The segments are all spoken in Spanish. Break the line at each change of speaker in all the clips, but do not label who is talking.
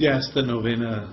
Ya esta novena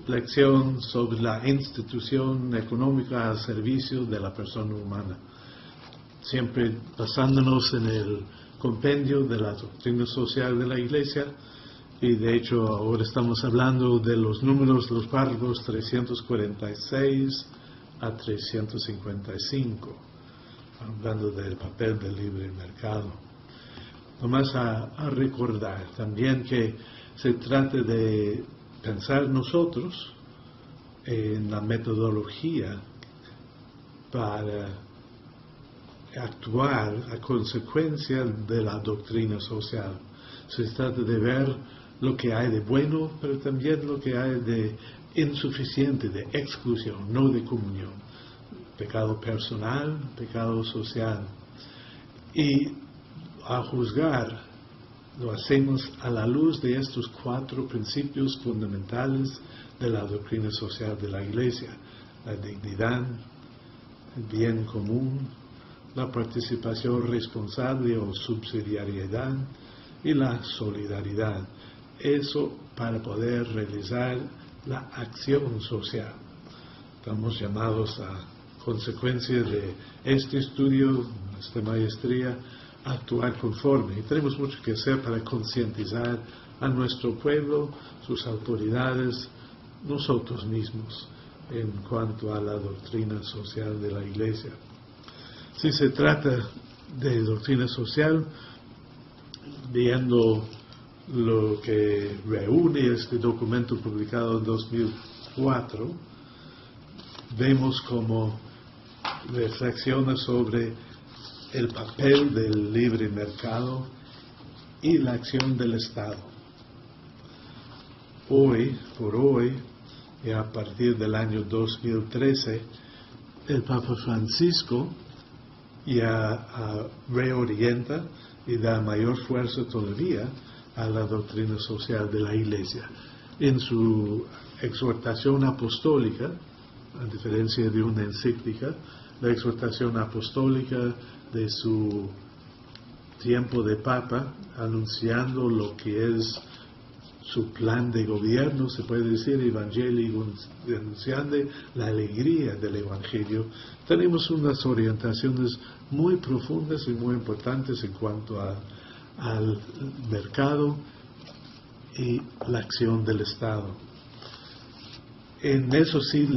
lección sobre la institución económica al servicio de la persona humana, siempre basándonos en el compendio de la doctrina social de la Iglesia, y de hecho ahora estamos hablando de los números, los párrafos 346 a 355, hablando del papel del libre mercado. Nomás a recordar también que se trata de pensar nosotros en la metodología para actuar a consecuencia de la doctrina social. Se trata de ver lo que hay de bueno, pero también lo que hay de insuficiente, de exclusión, no de comunión. Pecado personal, pecado social. Y a juzgar lo hacemos a la luz de estos 4 principios fundamentales de la doctrina social de la Iglesia: la dignidad, el bien común, la participación responsable o subsidiariedad y la solidaridad. Eso para poder realizar la acción social. Estamos llamados a consecuencia de este estudio, esta maestría, a actuar conforme. Y tenemos mucho que hacer para concientizar a nuestro pueblo, sus autoridades, nosotros mismos, en cuanto a la doctrina social de la Iglesia. Si se trata de doctrina social, viendo lo que reúne este documento publicado en 2004, vemos como reflexiona sobre el papel del libre mercado y la acción del Estado. Hoy, y a partir del año 2013, el Papa Francisco ya reorienta y da mayor fuerza todavía a la doctrina social de la Iglesia. En su exhortación apostólica, a diferencia de una encíclica, la exhortación apostólica de su tiempo de Papa, anunciando lo que es su plan de gobierno, se puede decir, evangélico, anunciando la alegría del Evangelio. Tenemos unas orientaciones muy profundas y muy importantes en cuanto al mercado y la acción del Estado. En eso sí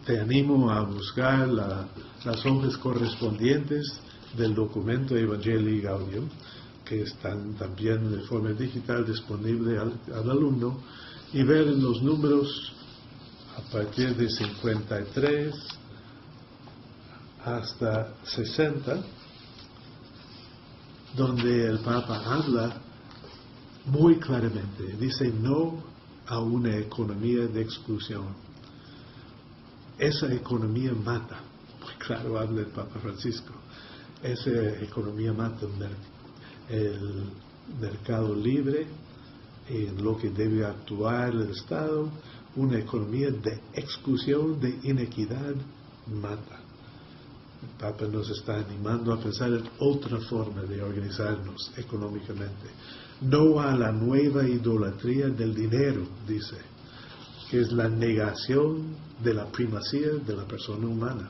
te animo a buscar las hojas correspondientes del documento Evangelii Gaudium, que están también de forma digital disponible al alumno, y ver en los números a partir de 53 hasta 60, donde el Papa habla muy claramente, dice no a una economía de exclusión. Esa economía mata, muy claro habla el Papa Francisco, esa economía mata el mercado libre, en lo que debe actuar el Estado. Una economía de exclusión, de inequidad, mata. El Papa nos está animando a pensar en otra forma de organizarnos económicamente. No a la nueva idolatría del dinero, dice, que es la negación de la primacía de la persona humana,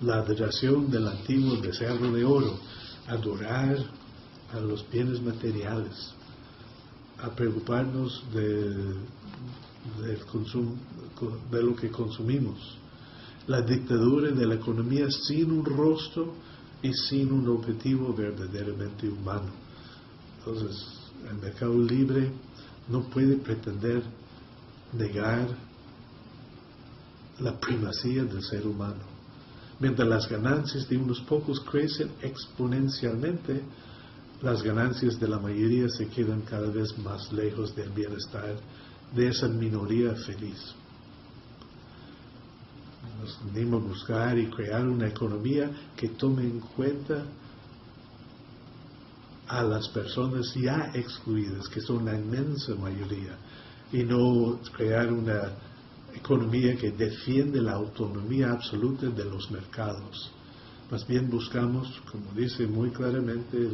la adoración del antiguo becerro de oro, adorar a los bienes materiales, a preocuparnos del consumo, de lo que consumimos, la dictadura de la economía sin un rostro y sin un objetivo verdaderamente humano. Entonces, el mercado libre no puede pretender negar la primacía del ser humano. Mientras las ganancias de unos pocos crecen exponencialmente, las ganancias de la mayoría se quedan cada vez más lejos del bienestar de esa minoría feliz. Nos animo a buscar y crear una economía que tome en cuenta a las personas ya excluidas, que son la inmensa mayoría, y no crear una economía que defiende la autonomía absoluta de los mercados. Más bien buscamos, como dice muy claramente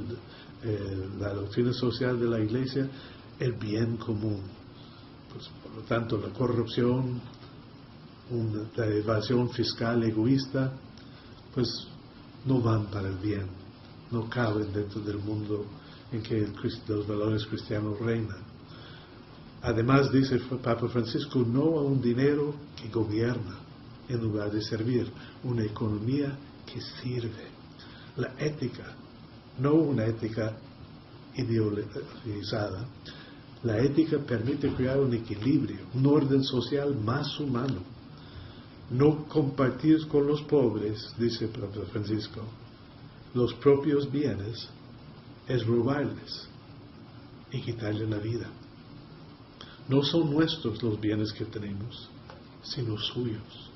la doctrina social de la Iglesia, el bien común. Pues, por lo tanto, la corrupción, la evasión fiscal egoísta, pues no van para el bien, no caben dentro del mundo en que los valores cristianos reinan. Además, dice el Papa Francisco, no a un dinero que gobierna en lugar de servir, una economía que sirve. La ética, no una ética ideologizada, la ética permite crear un equilibrio, un orden social más humano. No compartir con los pobres, dice el Papa Francisco, los propios bienes es robarles y quitarles la vida. No son nuestros los bienes que tenemos, sino suyos.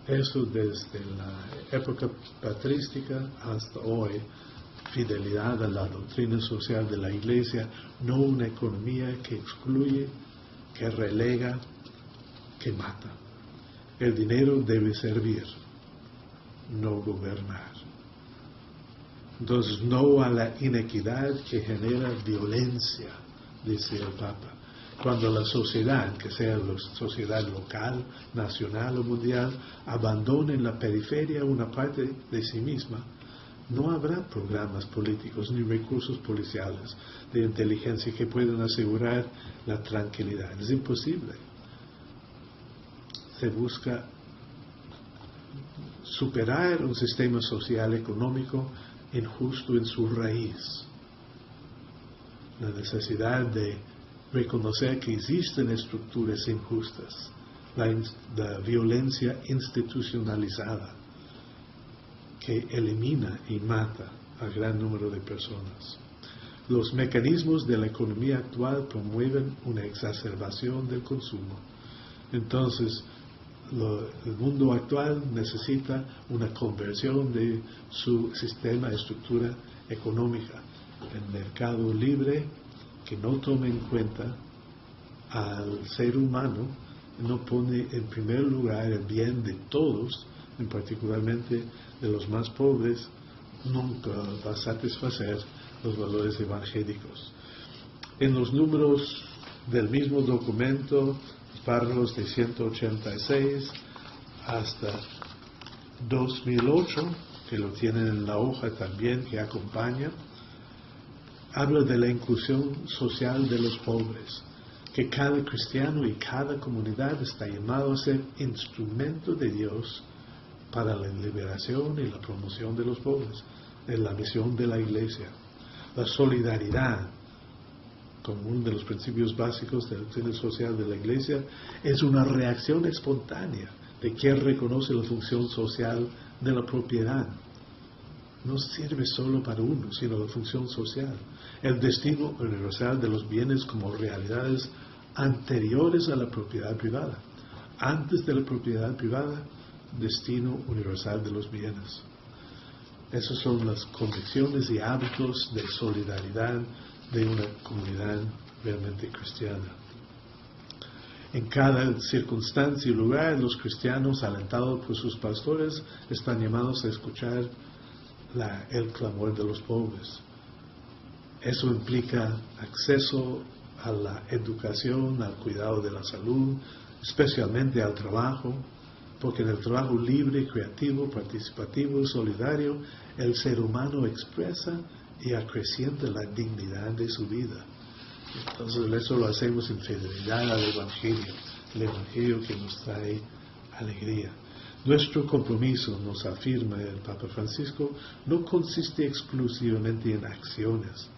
Eso desde la época patrística hasta hoy, fidelidad a la doctrina social de la Iglesia, no una economía que excluye, que relega, que mata. El dinero debe servir, no gobernar. Entonces, no a la inequidad que genera violencia, dice el Papa. Cuando la sociedad, que sea la sociedad local, nacional o mundial, abandone en la periferia una parte de sí misma, no habrá programas políticos ni recursos policiales de inteligencia que puedan asegurar la tranquilidad. Es imposible. Se busca superar un sistema social económico injusto en su raíz. La necesidad de reconocer que existen estructuras injustas, la violencia institucionalizada que elimina y mata a gran número de personas. Los mecanismos de la economía actual promueven una exacerbación del consumo. Entonces, el mundo actual necesita una conversión de su sistema, estructura económica, el mercado libre que no tome en cuenta al ser humano, no pone en primer lugar el bien de todos, en particularmente de los más pobres, nunca va a satisfacer los valores evangélicos. En los números del mismo documento, párrafos de 186 hasta 2008, que lo tienen en la hoja también que acompaña, habla de la inclusión social de los pobres, que cada cristiano y cada comunidad está llamado a ser instrumento de Dios para la liberación y la promoción de los pobres, en la misión de la Iglesia. La solidaridad, como uno de los principios básicos de la doctrina social de la Iglesia, es una reacción espontánea de quien reconoce la función social de la propiedad. No sirve solo para uno, sino la función social. El destino universal de los bienes como realidades anteriores a la propiedad privada. Antes de la propiedad privada, destino universal de los bienes. Esas son las convicciones y hábitos de solidaridad de una comunidad realmente cristiana. En cada circunstancia y lugar, los cristianos, alentados por sus pastores, están llamados a escuchar el clamor de los pobres. Eso implica acceso a la educación, al cuidado de la salud, especialmente al trabajo, porque en el trabajo libre, creativo, participativo y solidario, el ser humano expresa y acrecienta la dignidad de su vida. Entonces eso lo hacemos en fidelidad al Evangelio, el Evangelio que nos trae alegría. Nuestro compromiso, nos afirma el Papa Francisco, no consiste exclusivamente en acciones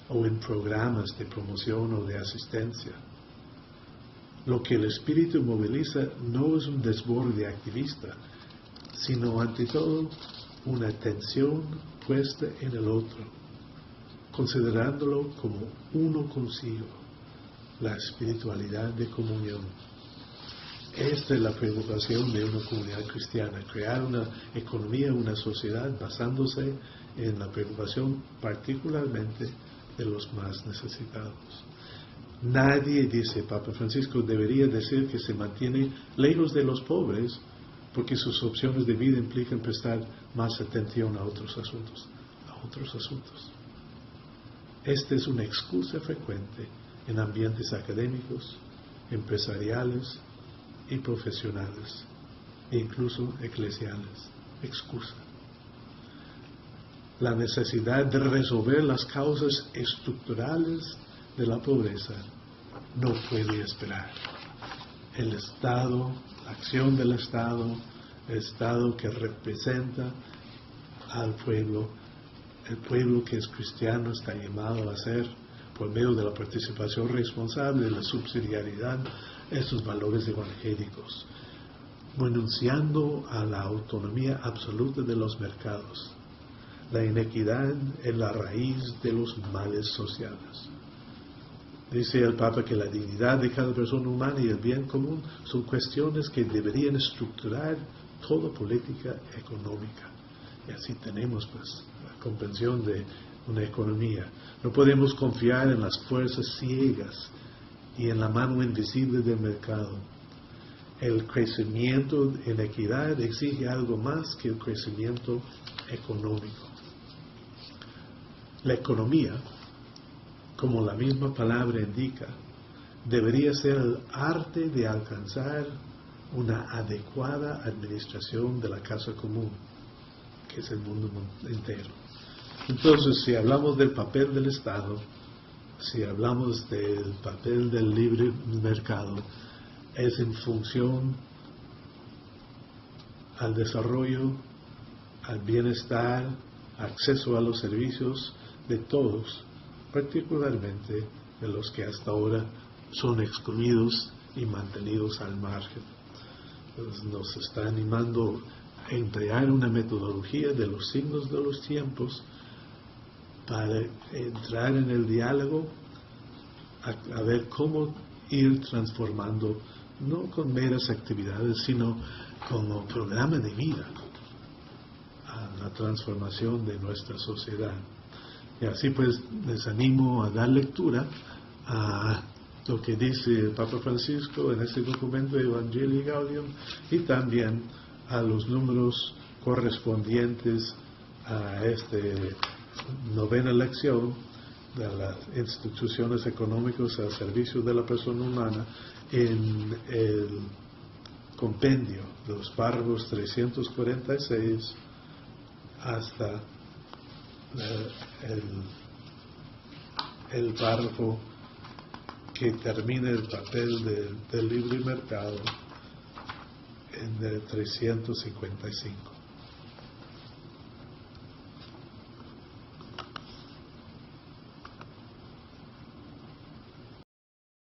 o en programas de promoción o de asistencia. Lo que el Espíritu moviliza no es un desborde activista, sino ante todo una atención puesta en el otro, considerándolo como uno consigo, la espiritualidad de comunión. Esta es la preocupación de una comunidad cristiana, crear una economía, una sociedad basándose en la preocupación particularmente de los más necesitados. Nadie, dice Papa Francisco, debería decir que se mantiene lejos de los pobres porque sus opciones de vida implican prestar más atención a otros asuntos. Esta es una excusa frecuente en ambientes académicos, empresariales y profesionales, e incluso eclesiales. Excusa. La necesidad de resolver las causas estructurales de la pobreza no puede esperar. El Estado, la acción del Estado, el Estado que representa al pueblo, el pueblo que es cristiano está llamado a hacer por medio de la participación responsable, la subsidiariedad, esos valores evangélicos, renunciando a la autonomía absoluta de los mercados. La inequidad es la raíz de los males sociales. Dice el Papa que la dignidad de cada persona humana y el bien común son cuestiones que deberían estructurar toda política económica. Y así tenemos pues la comprensión de una economía. No podemos confiar en las fuerzas ciegas y en la mano invisible del mercado. El crecimiento en equidad exige algo más que el crecimiento económico. La economía, como la misma palabra indica, debería ser el arte de alcanzar una adecuada administración de la casa común, que es el mundo entero. Entonces, si hablamos del papel del Estado, si hablamos del papel del libre mercado, es en función al desarrollo, al bienestar, acceso a los servicios de todos, particularmente de los que hasta ahora son excluidos y mantenidos al margen. Entonces, nos está animando a emplear una metodología de los signos de los tiempos para entrar en el diálogo, a ver cómo ir transformando, no con meras actividades, sino como programa de vida, a la transformación de nuestra sociedad. Y así pues les animo a dar lectura a lo que dice el Papa Francisco en este documento Evangelii Gaudium, y también a los números correspondientes a esta novena lección de las instituciones económicas al servicio de la persona humana, en el compendio de los párrafos 346 hasta el párrafo que termina el papel del libre mercado en el 355.